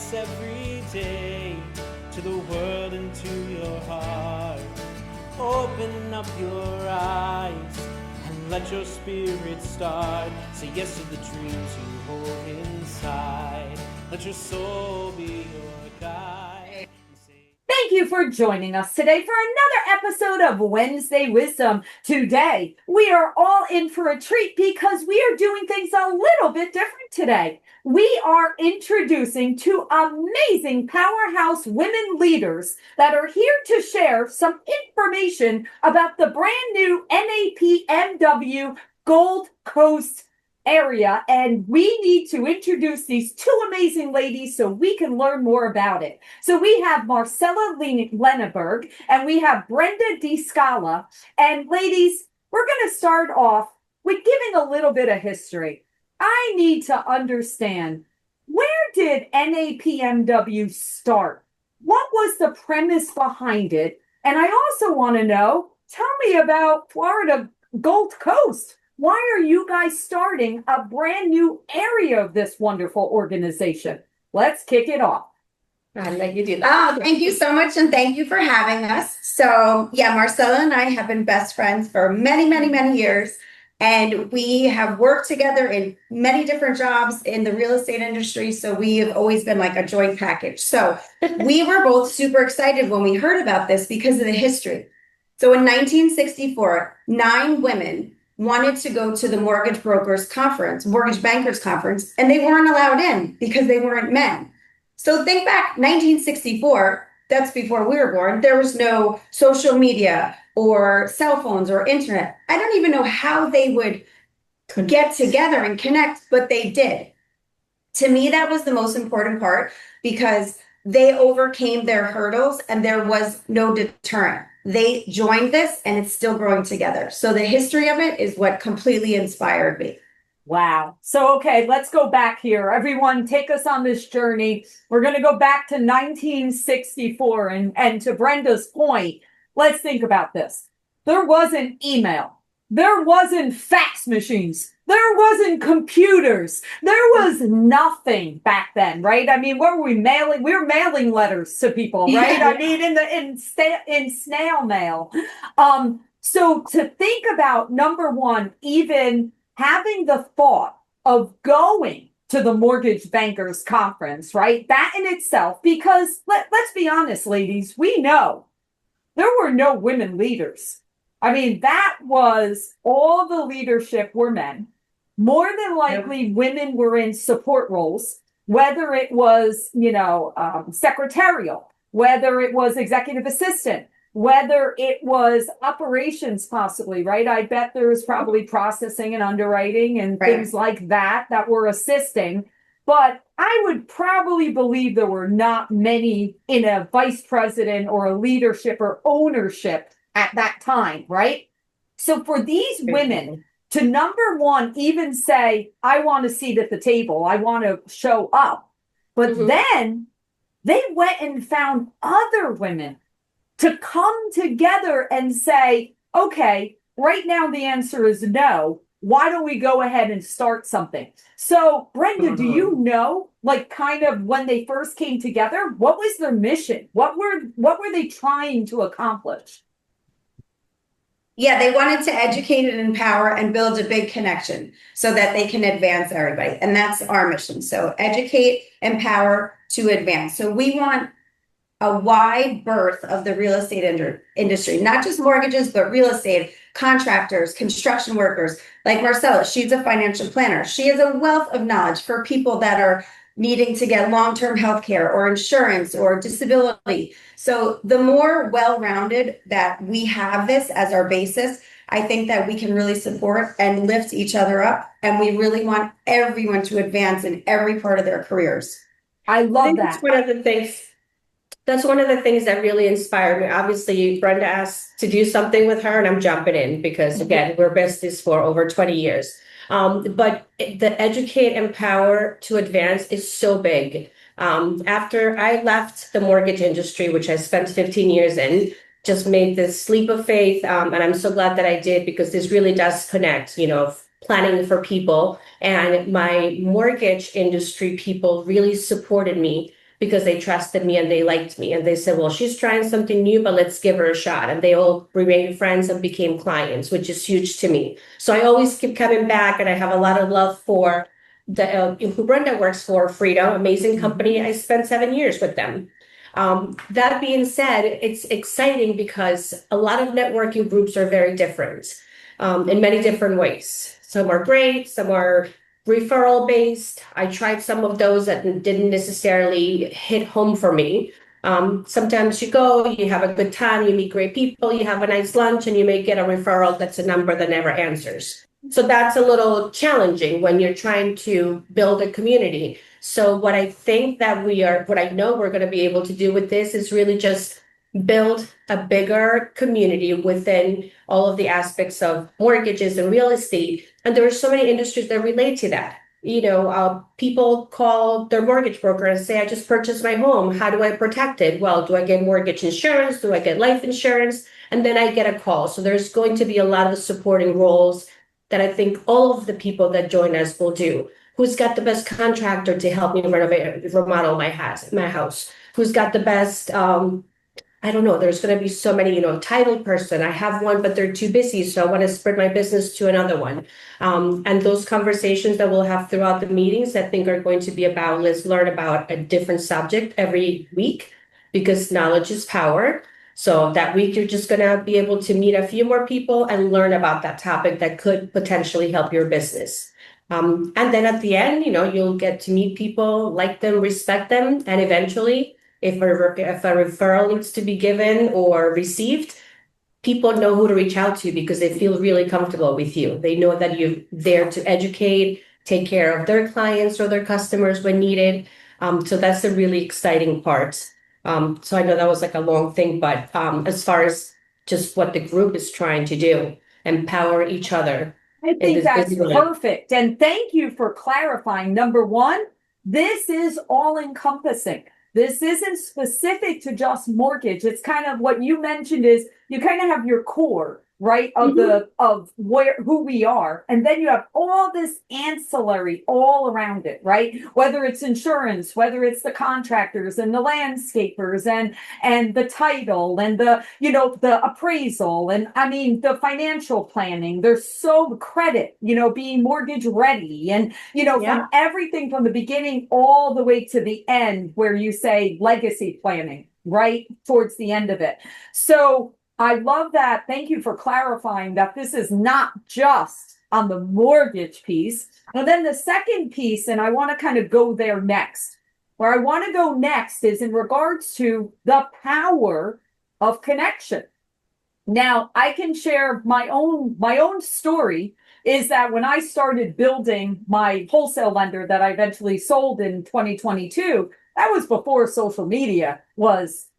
voice every day to the world and to your heart. Open up your eyes and let your spirit start. Say yes to the dreams you hold inside. Let your soul be your guide. Thank you for joining us today for another episode of Wednesday Wisdom. Today, we are all in for a treat because we are doing things a little bit different today. We are introducing two amazing powerhouse women leaders that are here to share some information about the brand new NAPMW Gold Coast area, and we need to introduce these two amazing ladies so we can learn more about it. So we have Marcela Lenaburg and we have Brenda DiScala. And ladies, we're going to start off with giving a little bit of history. I need to understand, where did NAPMW start? What was the premise behind it? And I also want to know, tell me about Florida Gold Coast. Why are you guys starting a brand new area of this wonderful organization? Let's kick it off. I'd like you to do that. Oh, thank you so much, and thank you for having us. So, yeah, Marcela and I have been best friends for many, many, many years, and we have worked together in many different jobs in the real estate industry, so we have always been like a joint package. So we were both super excited when we heard about this because of the history. So in 1964, 9 women wanted to go to the mortgage bankers conference, and they weren't allowed in because they weren't men. So think back, 1964, that's before we were born. There was no social media or cell phones or internet. I don't even know how they would get together and connect, but they did. To me, that was the most important part because they overcame their hurdles and there was no deterrent. They joined this and it's still growing together. So the history of it is what completely inspired me. Wow. So, okay, let's go back here. Everyone, take us on this journey. We're going to go back to 1964. And to Brenda's point, let's think about this. There wasn't email. There wasn't fax machines. There wasn't computers. There was nothing back then, right? I mean, what were we mailing? We were mailing letters to people, right? Yeah. I mean, in snail mail. So to think about, number one, even having the thought of going to the mortgage bankers conference, right? That in itself, because let's be honest, ladies, we know there were no women leaders. I mean, that was all the leadership were men. More than likely, women were in support roles, whether it was, secretarial, whether it was executive assistant, whether it was operations possibly, right? I bet there was probably processing and underwriting and things like that were assisting. But I would probably believe there were not many in a vice president or a leadership or ownership at that time, right? So for these women to, number one, even say, I want a seat at the table, I want to show up. But then they went and found other women to come together and say, okay, right now the answer is no. Why don't we go ahead and start something? So, Brenda, do you know, like, kind of when they first came together, what was their mission? What were they trying to accomplish? Yeah, they wanted to educate and empower and build a big connection so that they can advance everybody. And that's our mission. So educate, empower to advance. So we want a wide berth of the real estate industry, not just mortgages, but real estate, contractors, construction workers. Like Marcela, she's a financial planner. She has a wealth of knowledge for people that are needing to get long-term health care or insurance or disability. So the more well-rounded that we have this as our basis, I think that we can really support and lift each other up. And we really want everyone to advance in every part of their careers. I love that. That's one of the things. That's one of the things that really inspired me. Obviously, Brenda asked to do something with her, and I'm jumping in because, again, we're besties for over 20 years. But the educate, empower to advance is so big. After I left the mortgage industry, which I spent 15 years in, just made this leap of faith. And I'm so glad that I did, because this really does connect, planning for people. And my mortgage industry people really supported me because they trusted me and they liked me. And they said, well, she's trying something new, but let's give her a shot. And they all remained friends and became clients, which is huge to me. So I always keep coming back, and I have a lot of love for who Brenda works for, Freedom, amazing company. I spent 7 years with them. That being said, it's exciting because a lot of networking groups are very different in many different ways. Some are great, some are referral based. I tried some of those that didn't necessarily hit home for me. Sometimes you go, you have a good time, you meet great people, you have a nice lunch, and you may get a referral that's a number that never answers. So that's a little challenging when you're trying to build a community. So what I think that what I know we're going to be able to do with this is really just build a bigger community within all of the aspects of mortgages and real estate. And there are so many industries that relate to that. People call their mortgage broker and say, I just purchased my home. How do I protect it? Well, do I get mortgage insurance? Do I get life insurance? And then I get a call. So there's going to be a lot of supporting roles that I think all of the people that join us will do. Who's got the best contractor to help me remodel my house? Who's got the best, I don't know, there's going to be so many, title person. I have one, but they're too busy. So I want to spread my business to another one. And those conversations that we'll have throughout the meetings, I think are going to be about, let's learn about a different subject every week, because knowledge is power. So that week, you're just going to be able to meet a few more people and learn about that topic that could potentially help your business. And then at the end, you'll get to meet people, like them, respect them. And eventually, if a referral needs to be given or received, people know who to reach out to because they feel really comfortable with you. They know that you're there to educate, take care of their clients or their customers when needed. So that's a really exciting part. So I know that was like a long thing, but as far as just what the group is trying to do, empower each other. I think that's perfect. And thank you for clarifying. Number one, this is all encompassing. This isn't specific to just mortgage. It's kind of what you mentioned is you kind of have your core, right? Of who we are. And then you have all this ancillary all around it, right? Whether it's insurance, whether it's the contractors and the landscapers and the title and the appraisal and the financial planning. There's so credit, being mortgage ready and, from everything from the beginning all the way to the end where you say legacy planning, right? Towards the end of it. So I love that. Thank you for clarifying that this is not just on the mortgage piece. And then the second piece, and I want to kind of go there next. Where I want to go next is in regards to the power of connection. Now, I can share my own story is that when I started building my wholesale lender that I eventually sold in 2022, that was before social media was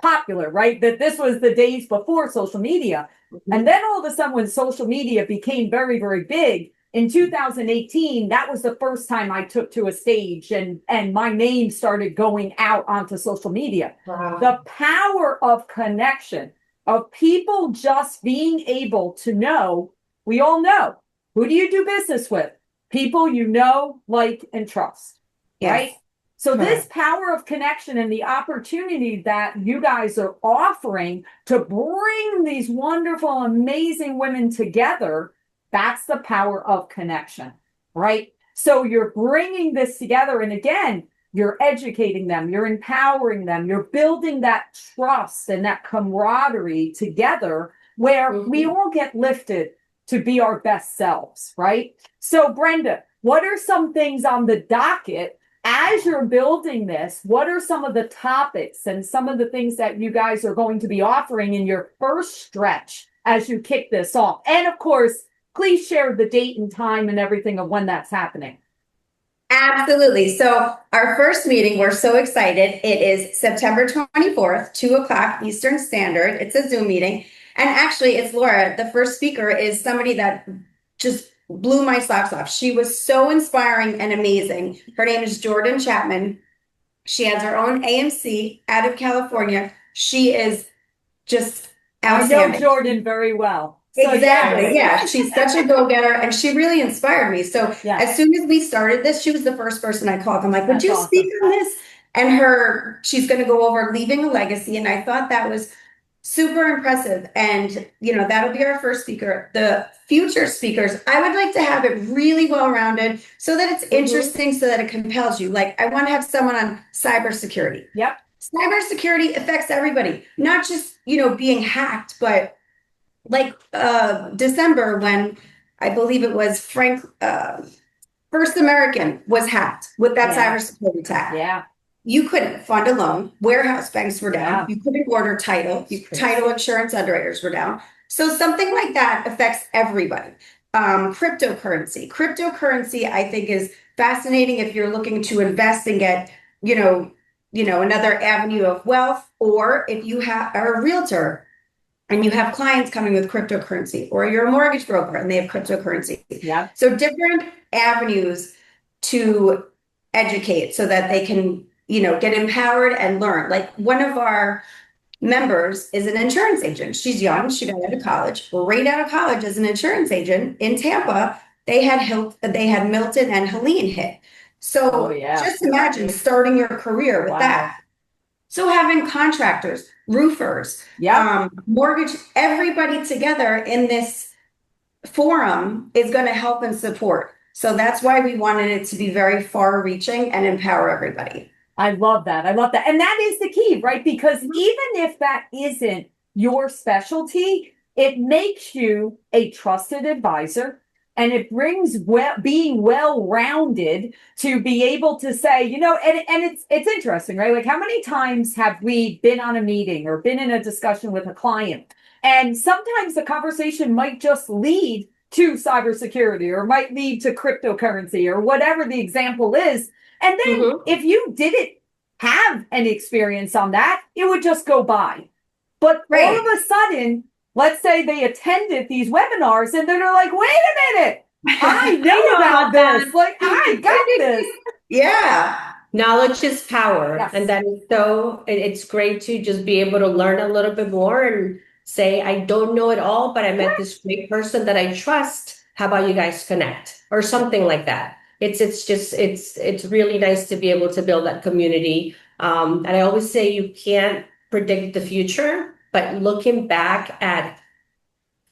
popular, right? That this was the days before social media. And then all of a sudden, when social media became very, very big in 2018, that was the first time I took to a stage and my name started going out onto social media. Wow. The power of connection, of people just being able to know, we all know, who do you do business with? People you know, like, and trust, yes. Right? So this power of connection and the opportunity that you guys are offering to bring these wonderful, amazing women together, that's the power of connection, right? So you're bringing this together. And again, you're educating them, you're empowering them, you're building that trust and that camaraderie together where we all get lifted to be our best selves, right? So Brenda, what are some things on the docket as you're building this? What are some of the topics and some of the things that you guys are going to be offering in your first stretch as you kick this off? And of course, please share the date and time and everything of when that's happening. Absolutely. So our first meeting, we're so excited. It is September 24th, 2:00 Eastern Standard. It's a Zoom meeting. And actually, it's Laura. The first speaker is somebody that just blew my socks off. She was so inspiring and amazing. Her name is Jordan Chapman. She has her own AMC out of California. She is just outstanding. I know Jordan very well. So exactly. Yeah. She's such a go-getter and she really inspired me. So as soon as we started this, she was the first person I called. I'm like, would you speak on this? and she's going to go over leaving a legacy. And I thought that was super impressive. And, that'll be our first speaker. The future speakers, I would like to have it really well-rounded so that it's interesting, so that it compels you. Like, I want to have someone on cybersecurity. Yep. Cybersecurity affects everybody, not just, being hacked, but like December, when I believe it was First American was hacked with that cybersecurity attack. Yeah. You couldn't fund a loan. Warehouse banks were down. Yeah. You couldn't order title. Title insurance underwriters were down. So something like that affects everybody. Cryptocurrency, I think, is fascinating if you're looking to invest and get, another avenue of wealth, or if you are a realtor and you have clients coming with cryptocurrency, or you're a mortgage broker and they have cryptocurrency. Yeah. So different avenues to educate so that they can, get empowered and learn. Like, one of our members is an insurance agent. She's young. She got out of college. Right out of college as an insurance agent in Tampa, they had Milton and Helene hit. So just imagine starting your career with that. So having contractors, roofers, mortgage, everybody together in this forum is going to help and support. So that's why we wanted it to be very far reaching and empower everybody. I love that. I love that. And that is the key, right? Because even if that isn't your specialty, it makes you a trusted advisor, and it brings being well-rounded to be able to say, and it's interesting, right? Like, how many times have we been on a meeting or been in a discussion with a client, and sometimes the conversation might just lead to cybersecurity, or might lead to cryptocurrency, or whatever the example is. And then if you didn't have any experience on that, it would just go by. But all of a sudden, let's say they attended these webinars and they're like, wait a minute, I know about this. Like, I got this. Yeah. Knowledge is power. Yes. And that is it's great to just be able to learn a little bit more and say, I don't know it all, but I met this great person that I trust. How about you guys connect, or something like that? It's really nice to be able to build that community. And I always say you can't predict the future, but looking back at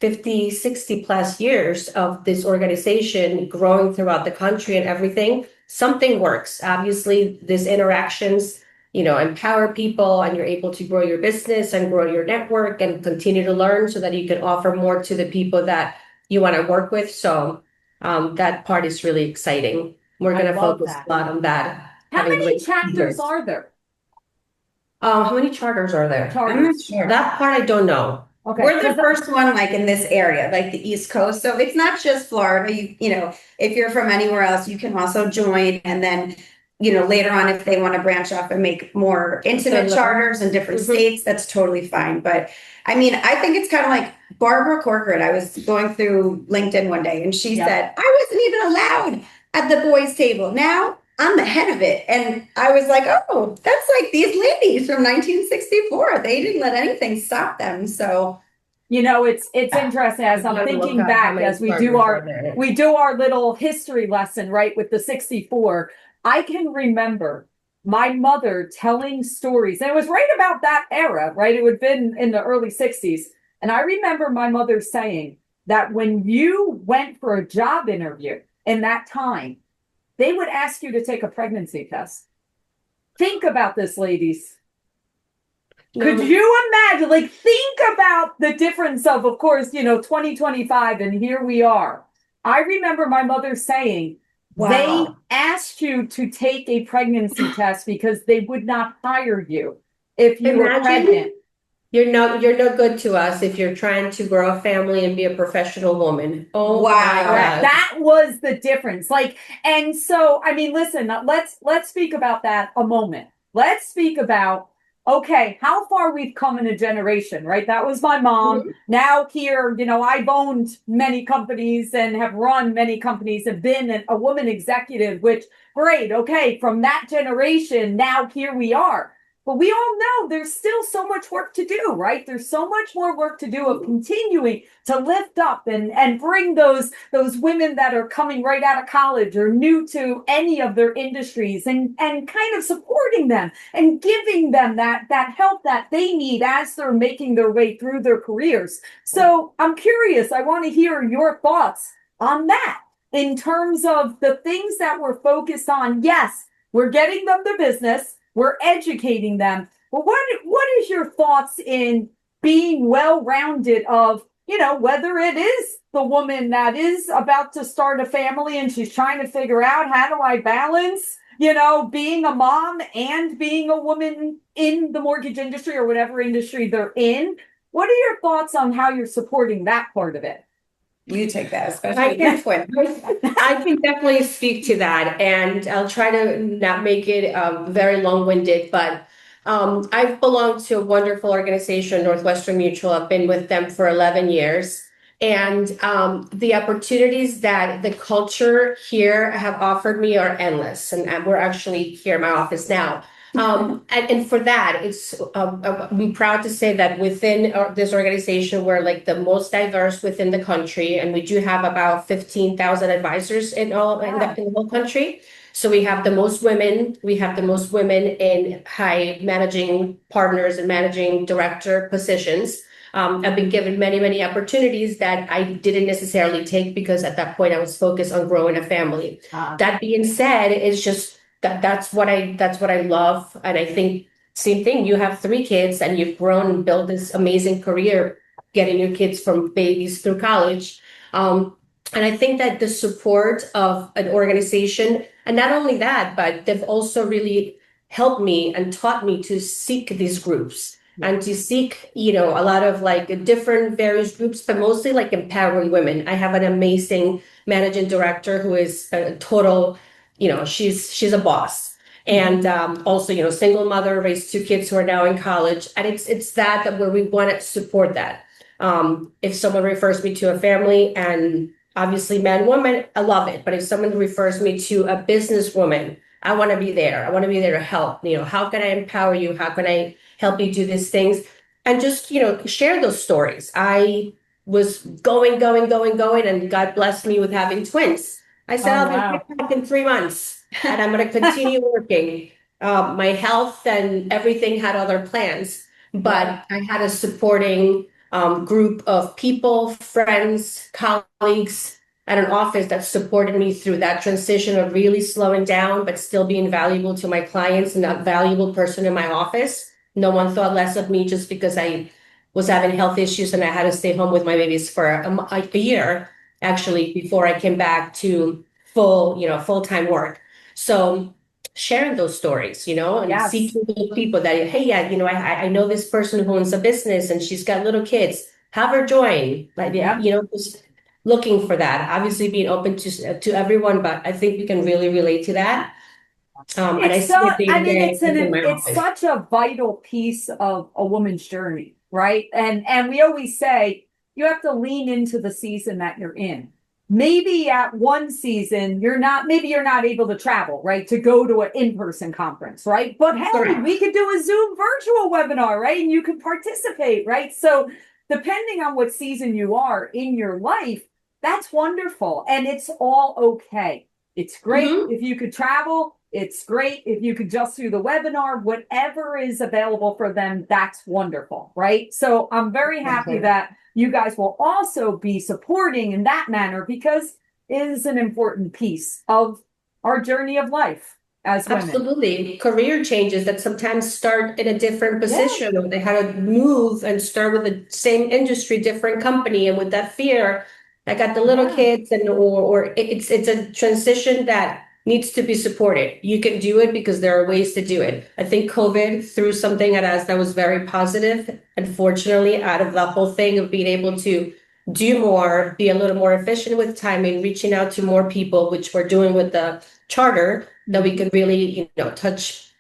50, 60 plus years of this organization growing throughout the country and everything, something works. Obviously, these interactions, empower people, and you're able to grow your business and grow your network and continue to learn so that you can offer more to the people that you want to work with. So that part is really exciting. We're going to focus a lot on that. How many chapters are there? How many charters are there? I'm not sure. That part I don't know. Okay. We're the first one, like, in this area, like the East Coast. So it's not just Florida. If you're from anywhere else, you can also join. And then, later on, if they want to branch off and make more intimate charters in different states, that's totally fine. But I mean, I think it's kind of like Barbara Corcoran. I was going through LinkedIn one day and she said, I wasn't even allowed at the boys' table. Now I'm the head of it. And I was like, oh, that's like these ladies from 1964. They didn't let anything stop them. So, it's interesting as I'm thinking back, as we do our little history lesson, right, with the 64. I can remember my mother telling stories, and it was right about that era, right? It would have been in the early 60s. And I remember my mother saying that when you went for a job interview in that time, they would ask you to take a pregnancy test. Think about this, ladies. Could you imagine? Like, think about the difference of course, 2025, and here we are. I remember my mother saying, they asked you to take a pregnancy test because they would not hire you if you were pregnant. You're no good to us if you're trying to grow a family and be a professional woman. Oh wow. That was the difference. And so, I mean, listen, let's speak about that a moment. Let's speak about, okay, how far we've come in a generation, right? That was my mom. Now here, I've owned many companies and have run many companies and been a woman executive, which great. Okay. From that generation, now here we are. but we all know there's still so much work to do, right? There's so much more work to do of continuing to lift up and bring those women that are coming right out of college or new to any of their industries and kind of supporting them and giving them that help that they need as they're making their way through their careers. So I'm curious, I want to hear your thoughts on that in terms of the things that we're focused on. Yes, we're getting them the business, we're educating them. But what is your thoughts in being well-rounded of, whether it is the woman that is about to start a family and she's trying to figure out, how do I balance, being a mom and being a woman in the mortgage industry or whatever industry they're in? What are your thoughts on how you're supporting that part of it? You take that, especially I can definitely speak to that, and I'll try to not make it very long-winded, but I've belonged to a wonderful organization, Northwestern Mutual. I've been with them for 11 years. And the opportunities that the culture here have offered me are endless. And we're actually here in my office now. And for that, I'm proud to say that within this organization, we're like the most diverse within the country. And we do have about 15,000 advisors in the whole country. So we have the most women. We have the most women in high managing partners and managing director positions. I've been given many, many opportunities that I didn't necessarily take because at that point I was focused on growing a family. That being said, it's just that's what I love. And I think same thing, you have 3 kids and you've grown and built this amazing career, getting your kids from babies through college. And I think that the support of an organization, and not only that, but they've also really helped me and taught me to seek these groups and to seek, a lot of like different various groups, but mostly like empowering women. I have an amazing managing director who is a total, she's a boss. And also, single mother, raised 2 kids who are now in college. And it's that where we want to support that. If someone refers me to a family, and obviously man, woman, I love it. But if someone refers me to a businesswoman, I want to be there. I want to be there to help. How can I empower you? How can I help you do these things? And just, share those stories. I was going, and God blessed me with having twins. I said, I'll be back in 3 months and I'm going to continue working. My health and everything had other plans, but I had a supporting group of people, friends, colleagues at an office that supported me through that transition of really slowing down, but still being valuable to my clients and a valuable person in my office. No one thought less of me just because I was having health issues and I had to stay home with my babies for a year, actually, before I came back to full-time work. So sharing those stories, and seeking those people that, hey, I know this person who owns a business and she's got little kids, have her join, just looking for that, obviously being open to everyone, but I think we can really relate to that. It's such a vital piece of a woman's journey, right? And we always say you have to lean into the season that you're in. Maybe at one season you're not able to travel, right? To go to an in-person conference, right? But hey, we could do a Zoom virtual webinar, right? And you can participate, right? So depending on what season you are in your life, that's wonderful. And it's all okay. It's great if you could travel. It's great if you could just do the webinar, whatever is available for them, that's wonderful, right? So I'm very happy that you guys will also be supporting in that manner because it is an important piece of our journey of life as women. Absolutely. Career changes that sometimes start in a different position or they had to move and start with the same industry, different company. And with that fear, I got the little kids or it's a transition that needs to be supported. You can do it because there are ways to do it. I think COVID threw something at us that was very positive. Unfortunately, out of the whole thing of being able to do more, be a little more efficient with timing, reaching out to more people, which we're doing with the charter, that we could really, touch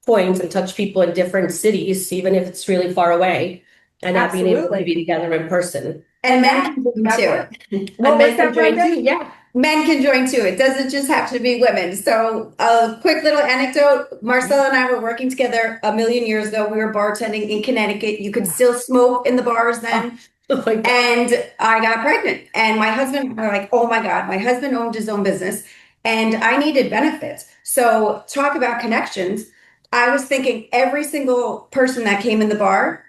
points and touch people in different cities, even if it's really far away, and not being able to be together in person. And men can do too. What was that, Brenda? Yeah. Men can join too. It doesn't just have to be women. So a quick little anecdote. Marcella and I were working together a million years ago. We were bartending in Connecticut. You could still smoke in the bars then. Oh my God. And I got pregnant. And my husband, we're like, oh my God, my husband owned his own business and I needed benefits. So talk about connections. I was thinking every single person that came in the bar,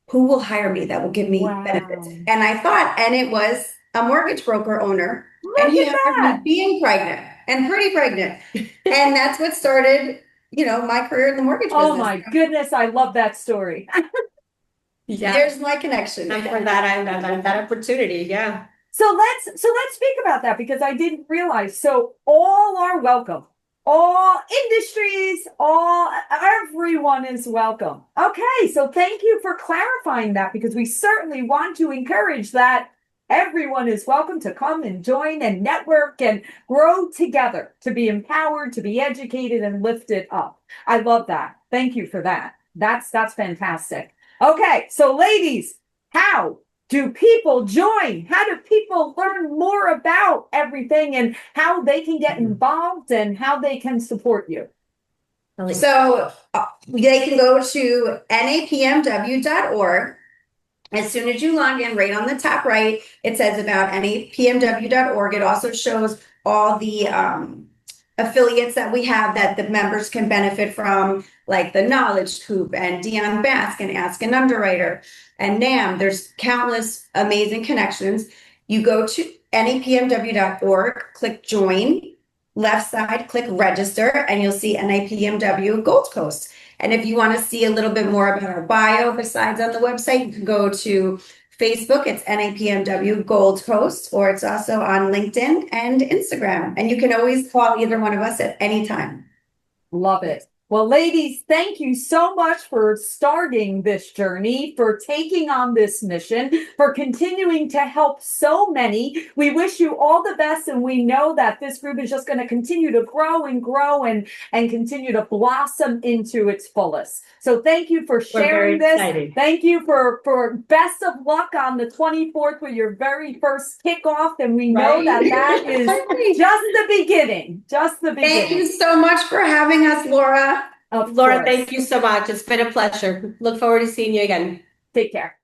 who will hire me that will give me Wow. benefits? And I thought, and it was a mortgage broker owner. And he Look at hired that. me being pregnant and pretty pregnant. And that's what started, my career in the mortgage business. Oh my goodness, I love that story. Yeah. There's my connection. And for that opportunity, yeah. So let's speak about that because I didn't realize. So all are welcome. All industries, everyone is welcome. Okay, so thank you for clarifying that because we certainly want to encourage that everyone is welcome to come and join and network and grow together, to be empowered, to be educated and lifted up. I love that. Thank you for that. That's fantastic. Okay, so ladies, how do people join? How do people learn more about everything and how they can get involved and how they can support you? So they can go to napmw.org. As soon as you log in, right on the top right, it says about napmw.org. It also shows all the affiliates that we have that the members can benefit from, like the Knowledge Coop and Dion Bask and Ask an Underwriter and NAM. There's countless amazing connections. You go to napmw.org, click join, left side, click register, and you'll see NAPMW Gold Coast. And if you want to see a little bit more about our bio besides on the website, you can go to Facebook, it's NAPMW Gold Coast, or it's also on LinkedIn and Instagram. And you can always call either one of us at any time. Love it. Well, ladies, thank you so much for starting this journey, for taking on this mission, for continuing to help so many. We wish you all the best, and we know that this group is just going to continue to grow and continue to blossom into its fullest. So thank you for sharing this. Excited. Thank you for best of luck on the 24th with your very first kickoff, and we know that is just the beginning. Just the beginning. Thank you so much for having us, Laura. Of Laura, course. thank you so much. It's been a pleasure. Look forward to seeing you again. Take care.